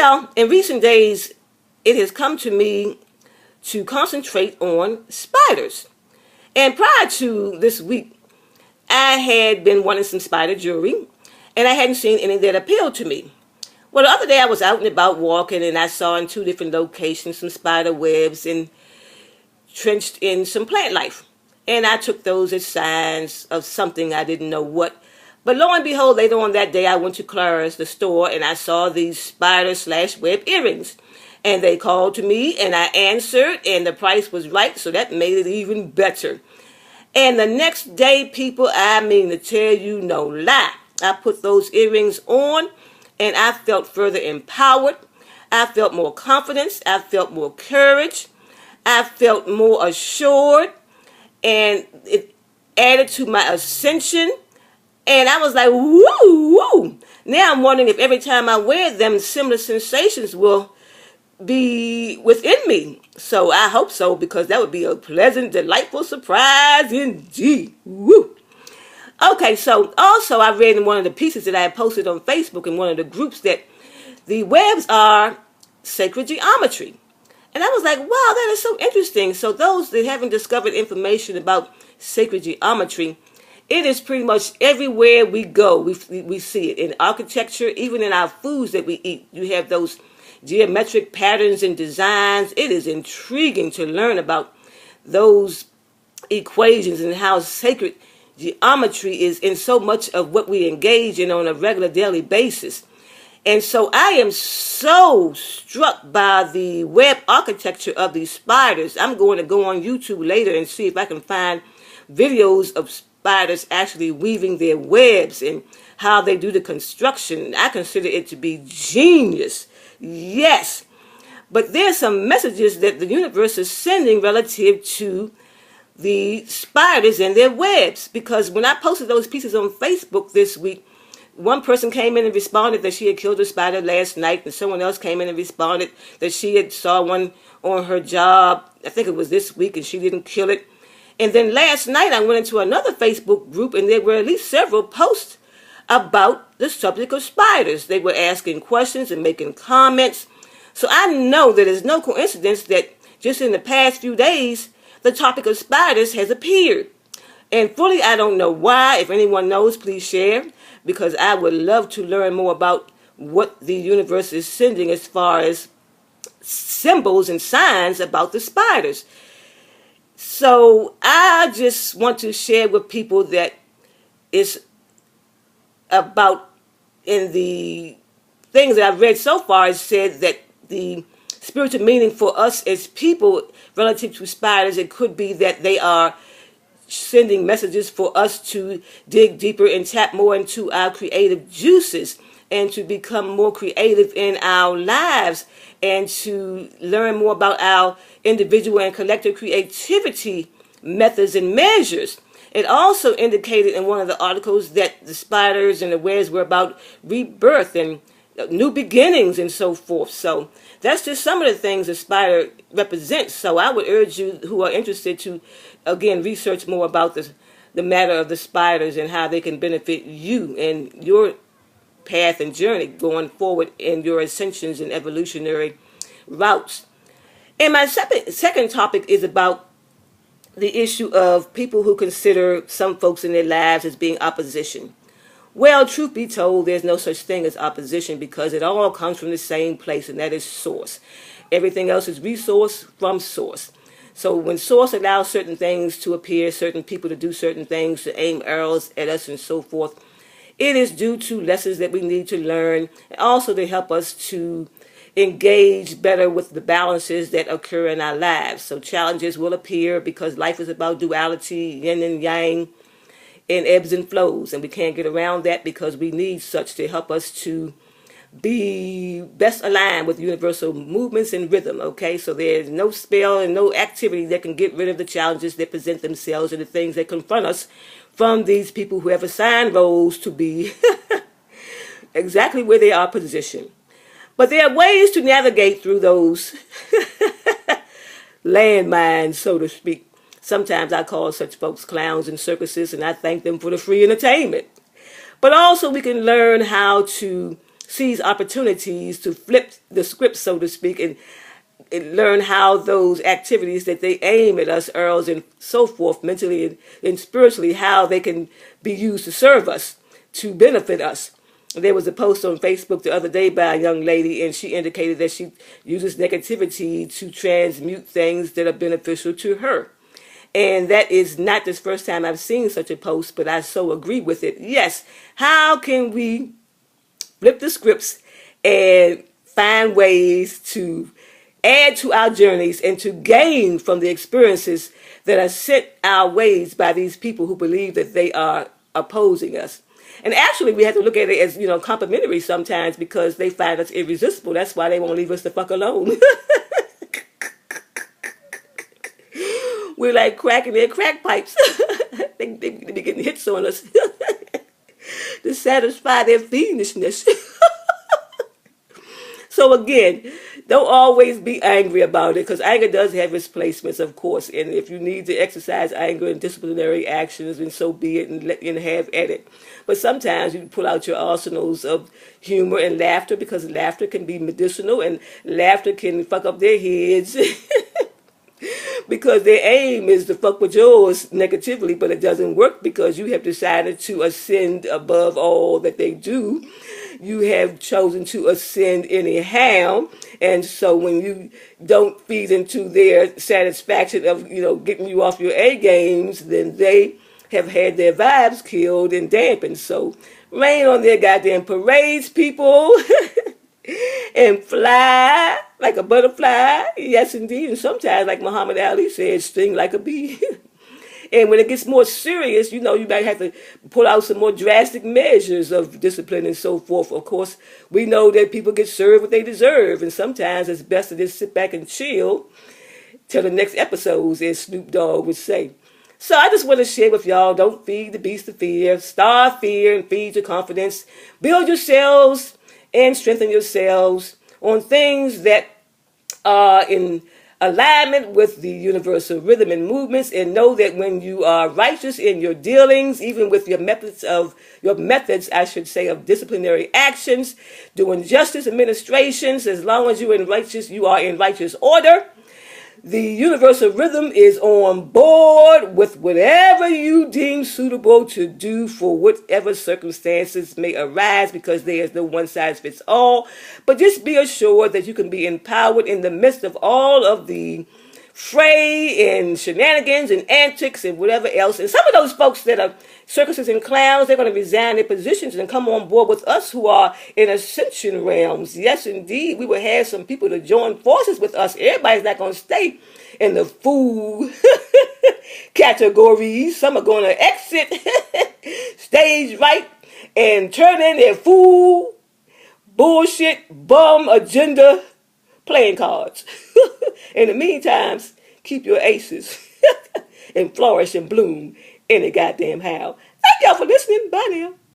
Well, in recent days, it has come to me to concentrate on spiders. And prior to this week, I had been wanting some spider jewelry, and I hadn't seen any that appealed to me. Well, the other day I was out and about walking, and I saw in two different locations some spider webs entrenched in some plant life. And I took those as signs of something I didn't know what. But lo and behold, later on that day, I went to Claire's, the store, and I saw these spider/web earrings. And they called to me, and I answered, and the price was right, so that made it even better. And the next day, people, I mean to tell you no lie, I put those earrings on, and I felt further empowered. I felt more confidence. I felt more courage. I felt more assured, and it added to my ascension. And I was like, woo, woo. Now I'm wondering if every time I wear them, similar sensations will be within me. So I hope so, because that would be a pleasant, delightful surprise indeed. Woo. Okay, so also I read in one of the pieces that I had posted on Facebook in one of the groups that the webs are sacred geometry. And I was like, wow, that is so interesting. So those that haven't discovered information about sacred geometry, it is pretty much everywhere we go. We see it in architecture, even in our foods that we eat. You have those geometric patterns and designs. It is intriguing to learn about those equations and how sacred geometry is in so much of what we engage in on a regular daily basis. And so I am so struck by the web architecture of these spiders. I'm going to go on YouTube later and see if I can find videos of spiders actually weaving their webs and how they do the construction. I consider it to be genius. Yes. But there's some messages that the universe is sending relative to the spiders and their webs. Because when I posted those pieces on Facebook this week, one person came in and responded that she had killed a spider last night, and someone else came in and responded that she had saw one on her job. I think it was this week, and she didn't kill it. And then last night I went into another Facebook group, and there were at least several posts about the subject of spiders. They were asking questions and making comments. So I know that it's no coincidence that just in the past few days, the topic of spiders has appeared. And fully, I don't know why. If anyone knows, please share, because I would love to learn more about what the universe is sending as far as symbols and signs about the spiders. So I just want to share with people that it's about, in the things that I've read so far, it said that the spiritual meaning for us as people relative to spiders, it could be that they are sending messages for us to dig deeper and tap more into our creative juices and to become more creative in our lives and to learn more about our individual and collective creativity methods and measures. It also indicated in one of the articles that the spiders and the webs were about rebirth and new beginnings and so forth. So that's just some of the things a spider represents. So I would urge you who are interested to, again, research more about the matter of the spiders and how they can benefit you and your path and journey going forward in your ascensions and evolutionary routes. And my second topic is about the issue of people who consider some folks in their lives as being opposition. Well, truth be told, there's no such thing as opposition, because it all comes from the same place, and that is source. Everything else is resource from source. So when source allows certain things to appear, certain people to do certain things, to aim arrows at us and so forth, it is due to lessons that we need to learn, and also to help us to engage better with the balances that occur in our lives. So challenges will appear because life is about duality, yin and yang, and ebbs and flows. And we can't get around that because we need such to help us to be best aligned with universal movements and rhythm, okay? So there's no spell and no activity that can get rid of the challenges that present themselves and the things that confront us from these people who have assigned roles to be exactly where they are positioned. But there are ways to navigate through those landmines, so to speak. Sometimes I call such folks clowns and circuses, and I thank them for the free entertainment. But also we can learn how to seize opportunities to flip the script, so to speak, and learn how those activities that they aim at us, earls and so forth, mentally and spiritually, how they can be used to serve us, to benefit us. There was a post on Facebook the other day by a young lady, and she indicated that she uses negativity to transmute things that are beneficial to her. And that is not the first time I've seen such a post, but I so agree with it. Yes, how can we flip the scripts and find ways to add to our journeys and to gain from the experiences that are sent our ways by these people who believe that they are opposing us? And actually, we have to look at it as, complimentary sometimes, because they find us irresistible. That's why they won't leave us the fuck alone. We're like cracking their crack pipes. they be getting hits on us to satisfy their fiendishness. So again, don't always be angry about it, because anger does have its placements, of course. And if you need to exercise anger and disciplinary actions, then so be it, and have at it. But sometimes you pull out your arsenals of humor and laughter, because laughter can be medicinal, and laughter can fuck up their heads. Because their aim is to fuck with yours negatively, but it doesn't work, because you have decided to ascend above all that they do. You have chosen to ascend anyhow, and so when you don't feed into their satisfaction of, getting you off your A games, then they have had their vibes killed and dampened. So rain on their goddamn parades, people. And fly like a butterfly. Yes, indeed. And sometimes, like Muhammad Ali said, sting like a bee. And when it gets more serious, you might have to pull out some more drastic measures of discipline and so forth. Of course, we know that people get served what they deserve. And sometimes it's best to just sit back and chill till the next episodes, as Snoop Dogg would say. So I just want to share with y'all, don't feed the beast of fear. Starve fear and feed your confidence. Build yourselves and strengthen yourselves on things that are in alignment with the universal rhythm and movements, and know that when you are righteous in your dealings, even with your methods, of disciplinary actions, doing justice administrations, as long as you are in righteous order, the universal rhythm is on board with whatever you deem suitable to do for whatever circumstances may arise, because there is no one size fits all. But just be assured that you can be empowered in the midst of all of the fray and shenanigans and antics and whatever else. And some of those folks that are circuses and clowns, they're going to resign their positions and come on board with us who are in ascension realms. Yes, indeed, we will have some people to join forces with us. Everybody's not going to stay in the fool categories. Some are going to exit stage right and turn in their fool, bullshit, bum agenda playing cards. In the meantime, keep your aces and flourish and bloom any goddamn how. Thank y'all for listening. Bye now.